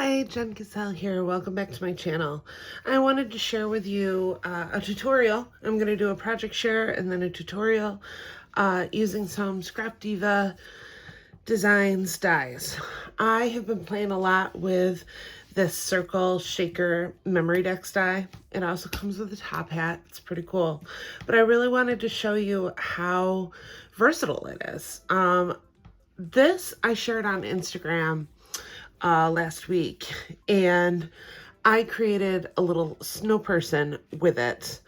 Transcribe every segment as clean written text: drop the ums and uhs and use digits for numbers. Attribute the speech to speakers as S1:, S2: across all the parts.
S1: Hi, Jen Cassell here. Welcome back to my channel. I wanted to share with you a tutorial. I'm going to do a project share and then a tutorial using some Scrapdiva Designs dies. I have been playing a lot with this circle shaker memory decks die. It also comes with a top hat. It's pretty cool. But I really wanted to show you how versatile it is. This I shared on Instagram last week, and I created a little snow person with it.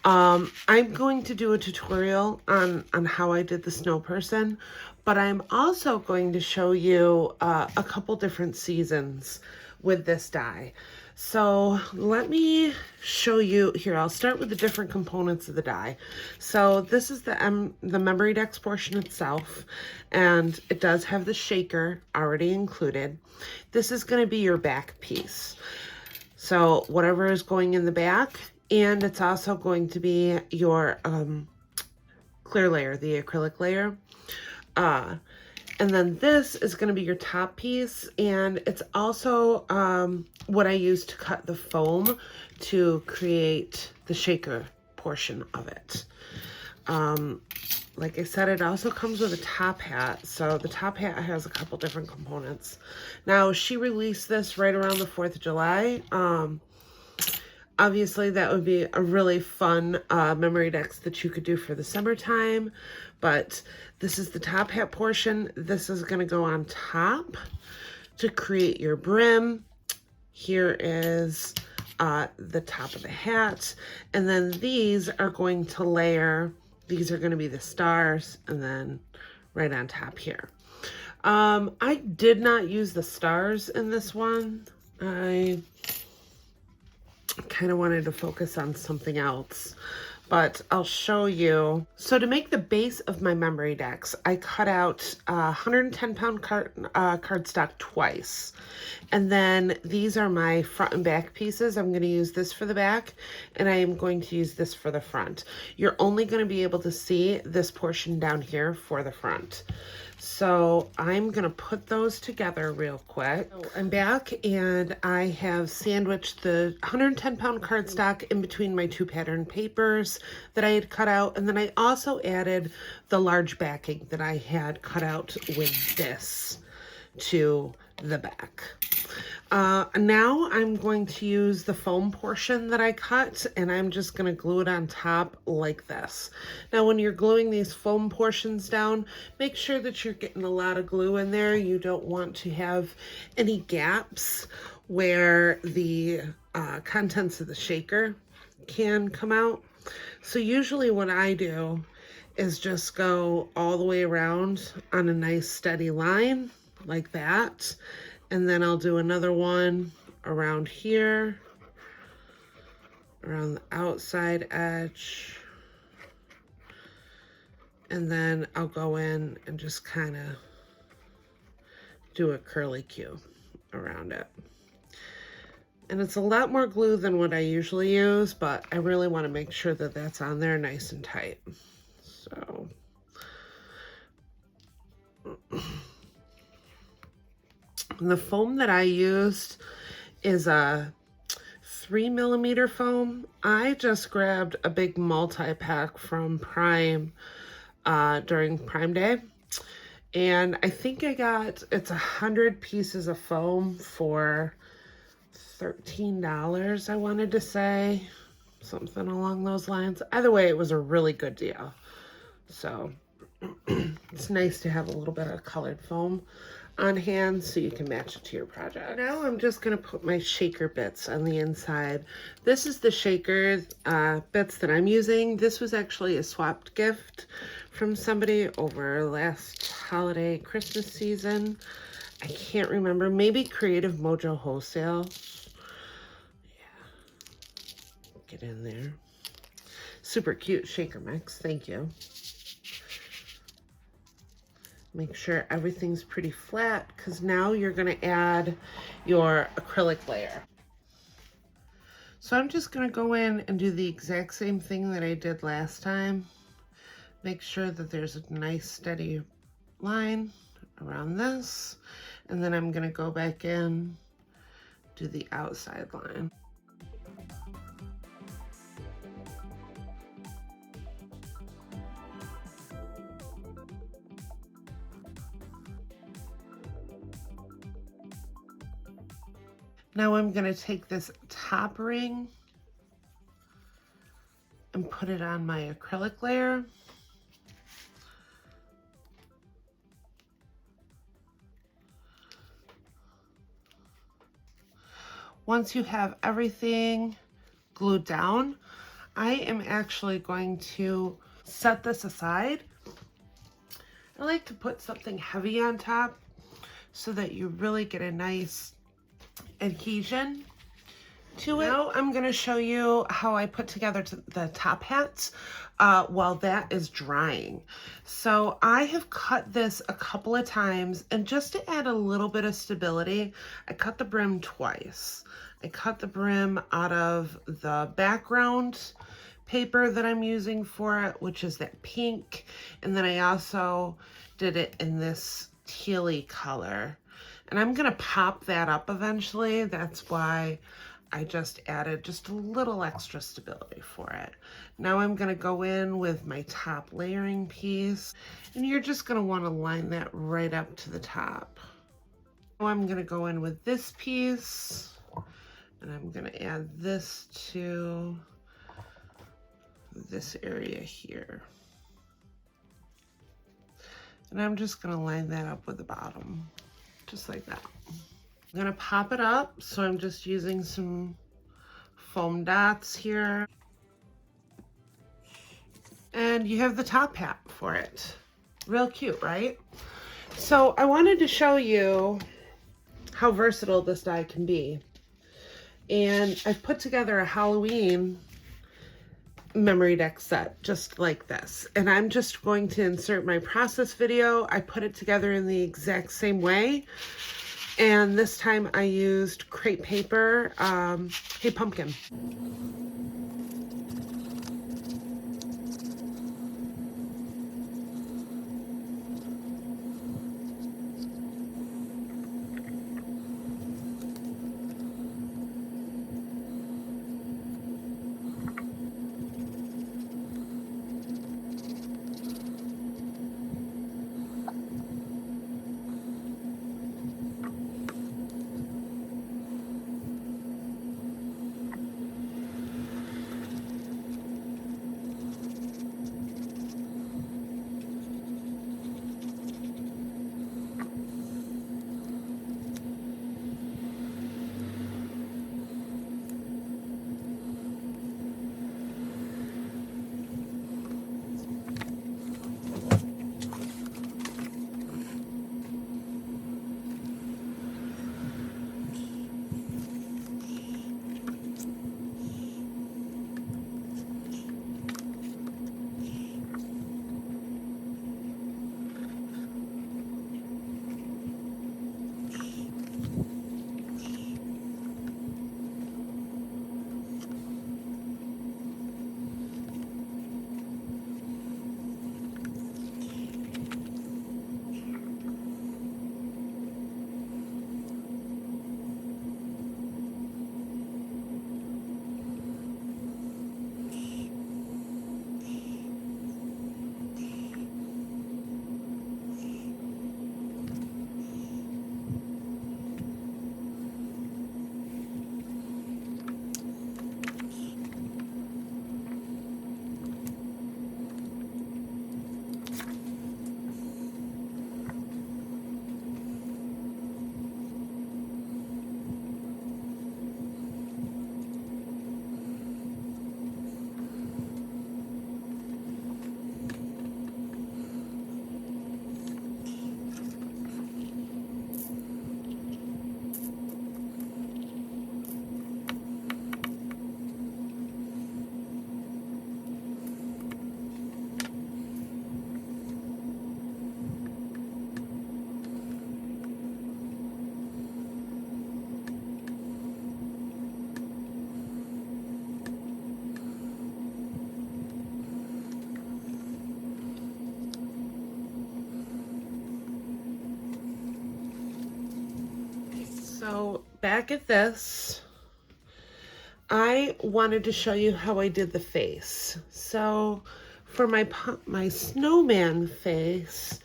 S1: I'm going to do a tutorial on how I did the snow person, but I'm also going to show you a couple different seasons with this die. So let me show you here. I'll start with the different components of the die. So this is the memory decks portion itself, and it does have the shaker already included. This is going to be your back piece. So whatever is going in the back, and it's also going to be your clear layer, the acrylic layer. And then this is going to be your top piece, and it's also what I use to cut the foam to create the shaker portion of it. Like I said, it also comes with a top hat. So the top hat has a couple different components. Now, she released this right around the 4th of July. Obviously, that would be a really fun memory decks that you could do for the summertime. But this is the top hat portion. This is going to go on top to create your brim. Here is the top of the hat. And then these are going to layer. These are going to be the stars, and then right on top here. I did not use the stars in this one. I kind of wanted to focus on something else, but I'll show you. So to make the base of my memory decks, I cut out 110-pound cardstock twice. And then these are my front and back pieces. I'm going to use this for the back, and I am going to use this for the front. You're only going to be able to see this portion down here for the front. So I'm going to put those together real quick. So I'm back, and I have sandwiched the 110-pound cardstock in between my two pattern papers that I had cut out. And then I also added the large backing that I had cut out with this to the back. Now I'm going to use the foam portion that I cut, and I'm just going to glue it on top like this. Now, when you're gluing these foam portions down, make sure that you're getting a lot of glue in there. You don't want to have any gaps where the contents of the shaker can come out. So usually what I do is just go all the way around on a nice steady line like that. And then I'll do another one around here, around the outside edge. And then I'll go in and just kind of do a curly Q around it. And it's a lot more glue than what I usually use, but I really want to make sure that that's on there nice and tight. So the foam that I used is a 3mm foam. I just grabbed a big multi-pack from Prime during Prime Day. And I think I got, it's 100 pieces of foam for $13, I wanted to say. Something along those lines. Either way, it was a really good deal. So it's nice to have a little bit of colored foam on hand so you can match it to your project. Now I'm just going to put my shaker bits on the inside. This is the shaker bits that I'm using. This was actually a swapped gift from somebody over last holiday Christmas season. I can't remember. Maybe Creative Mojo Wholesale. Yeah. Get in there. Super cute shaker mix. Thank you. Make sure everything's pretty flat, because now you're going to add your acrylic layer. So I'm just going to go in and do the exact same thing that I did last time. Make sure that there's a nice steady line around this. And then I'm going to go back in do the outside line. Now I'm going to take this top ring and put it on my acrylic layer. Once you have everything glued down, I am actually going to set this aside. I like to put something heavy on top so that you really get a nice adhesion to it. Now I'm going to show you how I put together the top hats while that is drying. So I have cut this a couple of times, and just to add a little bit of stability, I cut the brim twice. I cut the brim out of the background paper that I'm using for it, which is that pink, and then I also did it in this tealy color. And I'm gonna pop that up eventually. That's why I just added just a little extra stability for it. Now I'm gonna go in with my top layering piece, and you're just gonna wanna line that right up to the top. Now I'm gonna go in with this piece, and I'm gonna add this to this area here. And I'm just gonna line that up with the bottom, just like that. I'm gonna pop it up, so I'm just using some foam dots here. And you have the top hat for it. Real cute, right? So I wanted to show you how versatile this die can be. And I've put together a Halloween memory deck set just like this, and I'm just going to insert my process video. I put it together in the exact same way, and this time I used crepe paper. Hey pumpkin. So back at this, I wanted to show you how I did the face. So for my snowman face,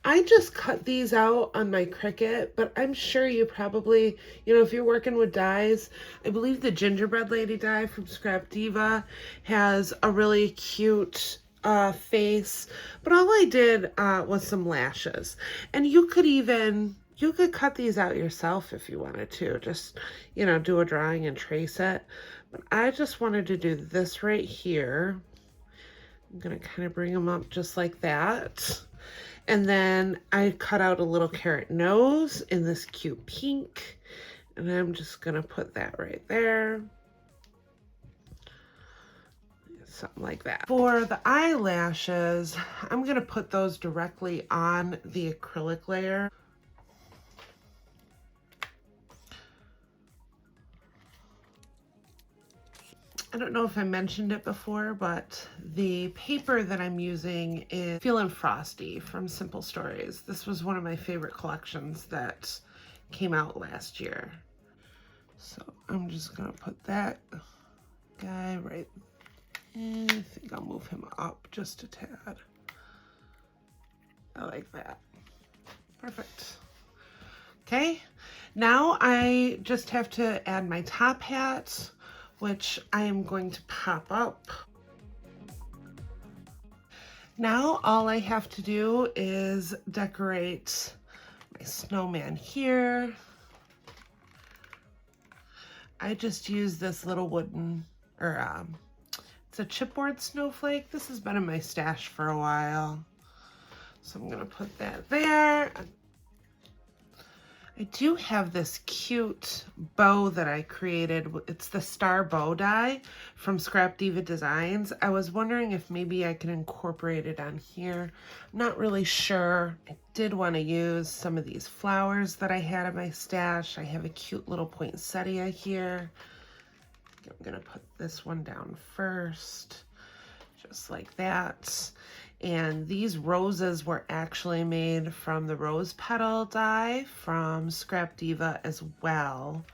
S1: I just cut these out on my Cricut, but I'm sure you probably, if you're working with dyes, I believe the gingerbread lady dye from Scrapdiva has a really cute face, but all I did was some lashes. And you could cut these out yourself if you wanted to, just, do a drawing and trace it. But I just wanted to do this right here. I'm gonna kind of bring them up just like that. And then I cut out a little carrot nose in this cute pink. And I'm just gonna put that right there. Something like that. For the eyelashes, I'm gonna put those directly on the acrylic layer. I don't know if I mentioned it before, but the paper that I'm using is Feelin' Frosty from Simple Stories. This was one of my favorite collections that came out last year. So I'm just gonna put that guy right in. I think I'll move him up just a tad. I like that. Perfect. Okay, now I just have to add my top hat, which I am going to pop up. Now all I have to do is decorate my snowman here. I just use this little wooden, it's a chipboard snowflake. This has been in my stash for a while. So I'm gonna put that there. I do have this cute bow that I created. It's the star bow die from Scrapdiva Designs. I was wondering if maybe I can incorporate it on here. I'm not really sure. I did want to use some of these flowers that I had in my stash. I have a cute little poinsettia here. I'm gonna put this one down first, just like that. And these roses were actually made from the rose petal die from Scrapdiva as well.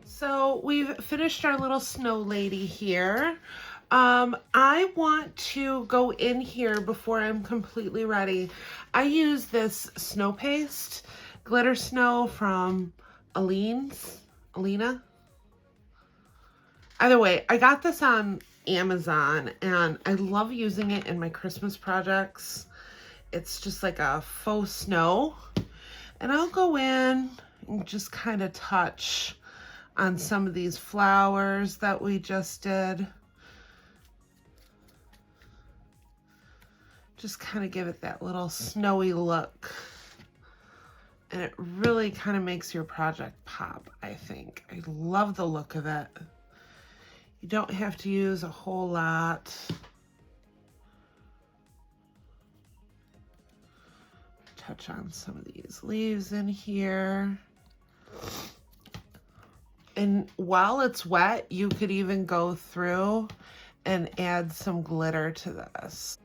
S1: So we've finished our little snow lady here. I want to go in here before I'm completely ready. I use this snow paste, glitter snow from Alina. Either way, I got this on Amazon and I love using it in my Christmas projects. It's just like a faux snow. And I'll go in and just kind of touch on some of these flowers that we just did. Just kind of give it that little snowy look. And it really kind of makes your project pop, I think. I love the look of it. You don't have to use a whole lot. Touch on some of these leaves in here. And while it's wet, you could even go through and add some glitter to this.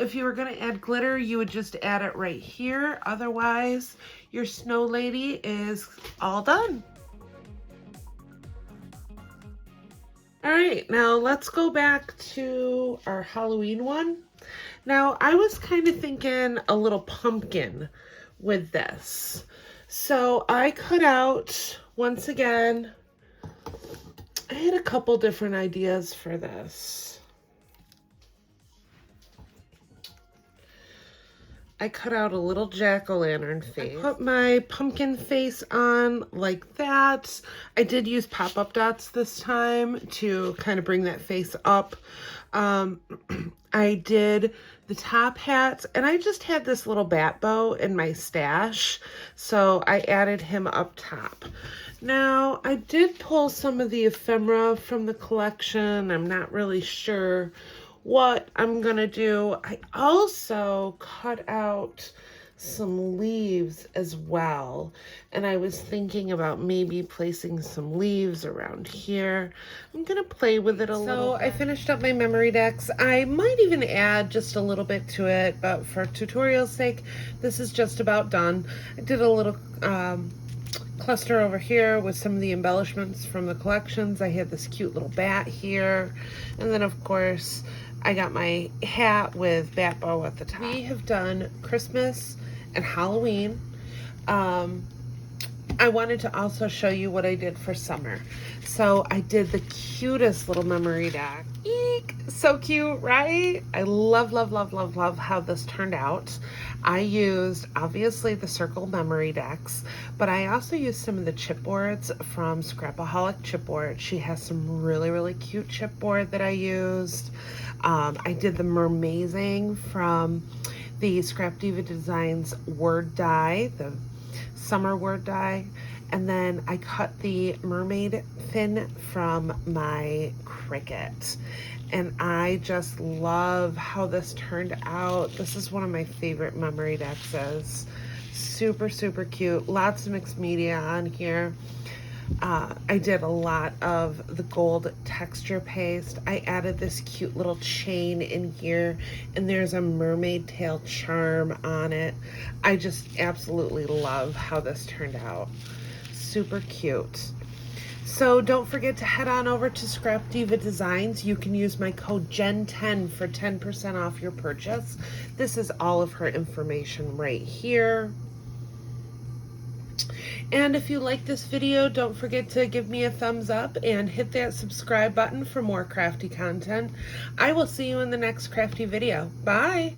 S1: if you were going to add glitter, you would just add it right here. Otherwise, your snow lady is all done. All right, now let's go back to our Halloween one. Now, I was kind of thinking a little pumpkin with this. So I cut out, once again, I had a couple different ideas for this. I cut out a little jack-o'-lantern face. I put my pumpkin face on like that. I did use pop-up dots this time to kind of bring that face up. I did the top hat, and I just had this little bat bow in my stash, so I added him up top. Now, I did pull some of the ephemera from the collection. I'm not really sure what I'm gonna do. I also cut out some leaves as well, and I was thinking about maybe placing some leaves around here. I'm gonna play with it a little bit. So I finished up my memory decks. I might even add just a little bit to it, but for tutorial's sake, this is just about done. I did a little cluster over here with some of the embellishments from the collections. I had this cute little bat here, and then of course I got my hat with bat bow at the top. We have done Christmas and Halloween. I wanted to also show you what I did for summer. So I did the cutest little memory deck. Eek! So cute, right? I love, love, love, love, love how this turned out. I used, obviously, the circle memory decks, but I also used some of the chipboards from Scrapaholic Chipboard. She has some really, really cute chipboard that I used. I did the Mermazing from the Scrapdiva Designs word die, the summer word die, and then I cut the mermaid fin from my Cricut. And I just love how this turned out. This is one of my favorite memory decks. Super, super cute. Lots of mixed media on here. I did a lot of the gold texture paste. I added this cute little chain in here, and there's a mermaid tail charm on it. I just absolutely love how this turned out. Super cute. So don't forget to head on over to Scrapdiva Designs. You can use my code JEN10 for 10% off your purchase. This is all of her information right here. And if you like this video, don't forget to give me a thumbs up and hit that subscribe button for more crafty content. I will see you in the next crafty video. Bye!